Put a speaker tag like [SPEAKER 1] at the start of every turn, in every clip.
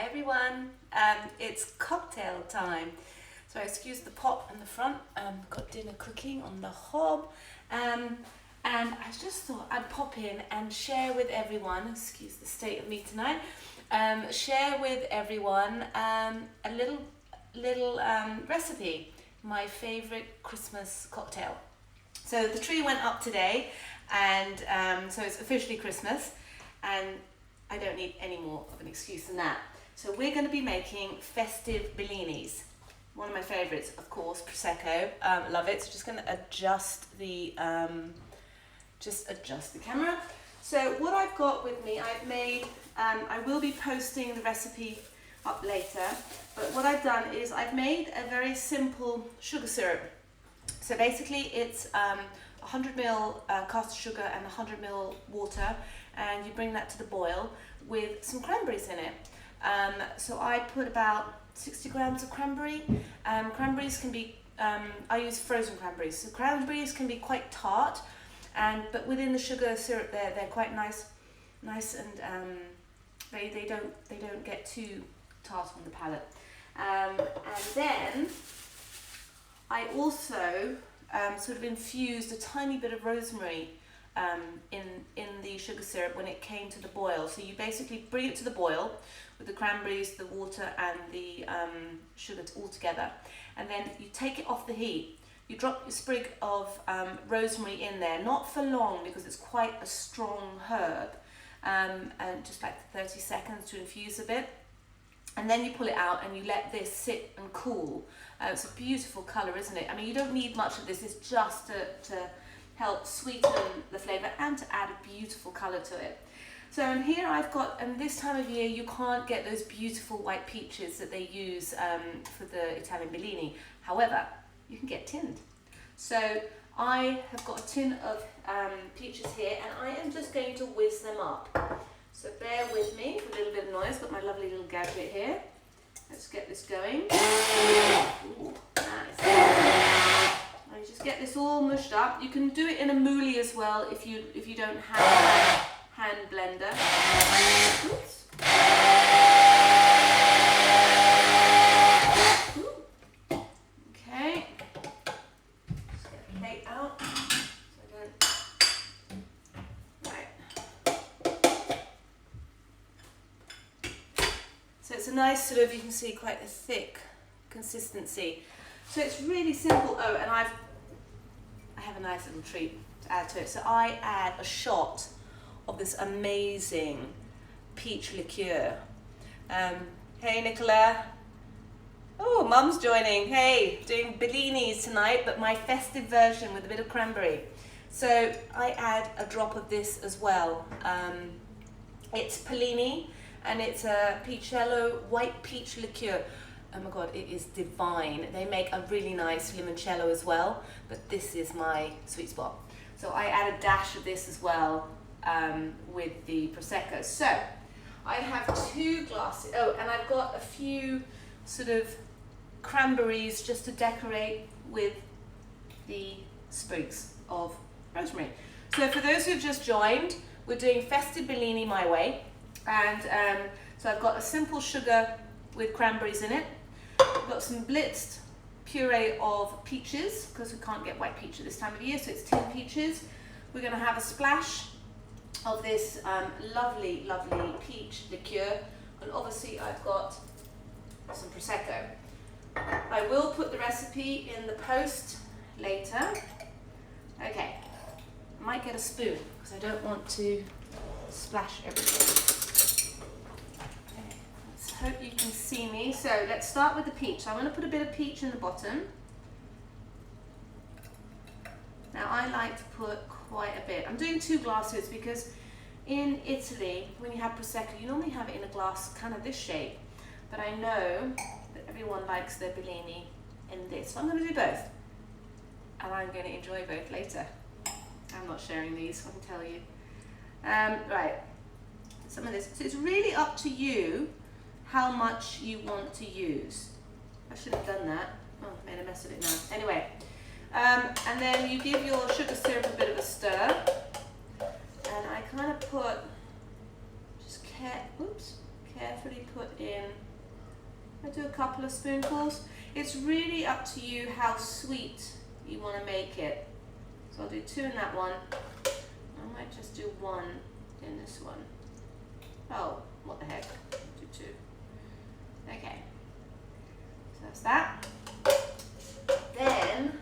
[SPEAKER 1] Hi everyone, it's cocktail time. So excuse the pot in the front, got dinner cooking on the hob, and I just thought I'd pop in and share with everyone, excuse the state of me tonight, share with everyone a little recipe, my favourite Christmas cocktail. So the tree went up today, and so it's officially Christmas, and I don't need any more of an excuse than that. So we're going to be making festive Bellinis. One of my favourites, of course, Prosecco. Love it. So just going to adjust the camera. So what I've got with me, I've made. I will be posting the recipe up later. But what I've done is I've made a very simple sugar syrup. So basically, it's 100 ml caster sugar and 100 ml water, and you bring that to the boil with some cranberries in it. So I put about 60 grams of cranberry. Cranberries can be, I use frozen cranberries. So cranberries can be quite tart, but within the sugar syrup they're quite nice, and they don't get too tart on the palate. And then I also sort of infused a tiny bit of rosemary in the sugar syrup when it came to the boil. So you basically bring it to the boil with the cranberries, the water and the sugar all together, and then you take it off the heat. You drop your sprig of rosemary in there, not for long because it's quite a strong herb, and just like 30 seconds to infuse a bit, and then you pull it out and you let this sit and cool. It's a beautiful colour, isn't it? I mean, you don't need much of this. It's just to help sweeten the flavour and to add a beautiful colour to it. So in here I've got, and this time of year you can't get those beautiful white peaches that they use for the Italian Bellini. However, you can get tinned. So I have got a tin of peaches here, and I am just going to whiz them up. So bear with me for a little bit of noise. Got my lovely little gadget here. Let's get this going. Ooh, nice. And you just get this all mushed up. You can do it in a mouli as well if you don't have a hand blender. Oops. Okay. Just get the plate out. So it's a nice sort of, you can see quite a thick consistency. So it's really simple. Oh, and I have a nice little treat to add to it. So I add a shot of this amazing peach liqueur. Hey Nicola. Oh, Mum's joining. Hey, doing Bellinis tonight, but my festive version with a bit of cranberry. So I add a drop of this as well. It's Bellini, and it's a Picello white peach liqueur. Oh my God, it is divine. They make a really nice limoncello as well, but this is my sweet spot. So I add a dash of this as well with the Prosecco. So I have 2 glasses. Oh, and I've got a few sort of cranberries just to decorate with the sprigs of rosemary. So for those who've just joined, we're doing Festive Bellini my way. And so I've got a simple sugar with cranberries in it. I've got some blitzed puree of peaches, because we can't get white peach at this time of year, so it's tinned peaches. We're going to have a splash of this lovely peach liqueur, and obviously I've got some Prosecco. I will put the recipe in the post later. Okay, I might get a spoon because I don't want to splash everything. Hope you can see me. So let's start with the peach. So I'm going to put a bit of peach in the bottom. Now I like to put quite a bit. I'm doing 2 glasses because in Italy, when you have Prosecco, you normally have it in a glass kind of this shape. But I know that everyone likes their Bellini in this. So I'm going to do both. And I'm going to enjoy both later. I'm not sharing these, I can tell you. Right, some of this. So it's really up to you how much you want to use. I should have done that. Oh, I made a mess of it now. Anyway, and then you give your sugar syrup a bit of a stir, and I kind of put, just carefully put in couple of spoonfuls. It's really up to you how sweet you want to make it. So I'll do 2 in that one. I might just do 1 in this one. Oh, what the heck? I'll do 2. Okay. So that's that. Then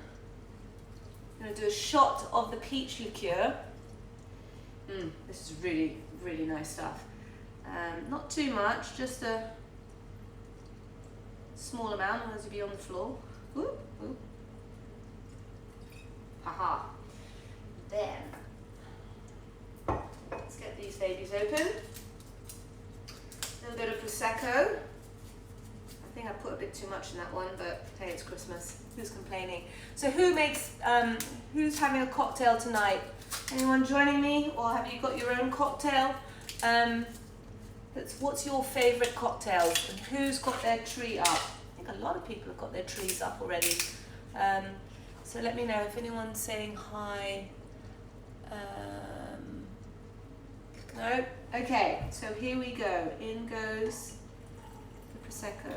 [SPEAKER 1] I'm going to do a shot of the peach liqueur. This is really, really nice stuff. Not too much, just a small amount, otherwise you'll be on the floor. Ooh, ooh. Haha. Then, let's get these babies open. A little bit of Prosecco. I think I put a bit too much in that one, but hey, it's Christmas. Who's complaining? So who's having a cocktail tonight? Anyone joining me, or have you got your own cocktail? What's your favourite cocktails, and who's got their tree up? I think a lot of people have got their trees up already. So let me know if anyone's saying hi. No? Okay, so here we go. In goes the Prosecco.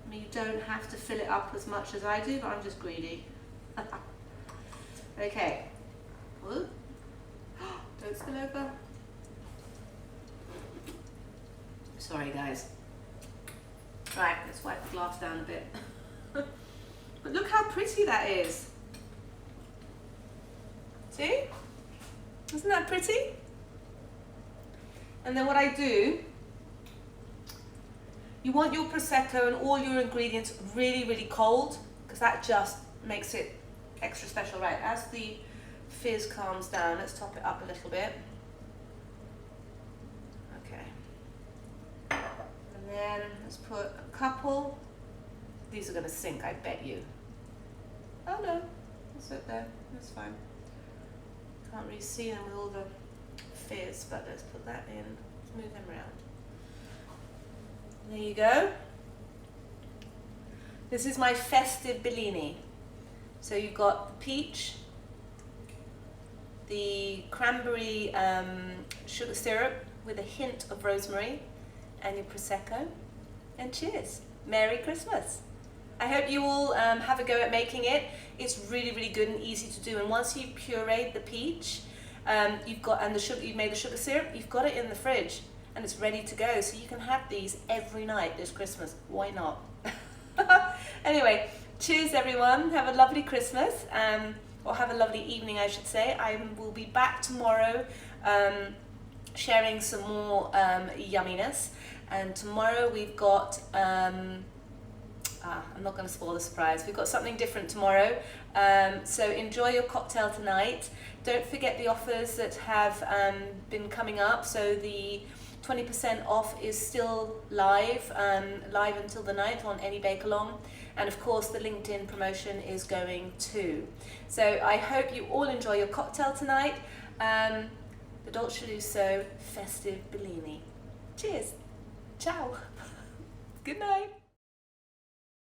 [SPEAKER 1] I mean, you don't have to fill it up as much as I do, but I'm just greedy. Okay. Ooh. Don't spill over. Sorry guys. Right, let's wipe the glass down a bit. But look how pretty that is. See? Isn't that pretty? And then what I do, you want your Prosecco and all your ingredients really, really cold, because that just makes it extra special. Right, as the fizz calms down, let's top it up a little bit. Okay. And then let's put a couple. These are going to sink, I bet you. Oh no, that's it there, that's fine. Can't really see them with all the fizz, but let's put that in, let's move them around. There you go. This is my festive Bellini. So you've got the peach, the cranberry sugar syrup with a hint of rosemary, and your Prosecco, and cheers. Merry Christmas. I hope you all have a go at making it. It's really, really good and easy to do. And once you've pureed the peach, you've made the sugar syrup, you've got it in the fridge and it's ready to go. So you can have these every night this Christmas. Why not? Anyway, cheers everyone. Have a lovely Christmas, or have a lovely evening, I should say. I will be back tomorrow sharing some more yumminess. And tomorrow we've got I'm not going to spoil the surprise. We've got something different tomorrow. So enjoy your cocktail tonight. Don't forget the offers that have been coming up. So the 20% off is still live until the night on any bake along. And of course the LinkedIn promotion is going too. So I hope you all enjoy your cocktail tonight. The Dolce Lusso Festive Bellini. Cheers. Ciao. Good night.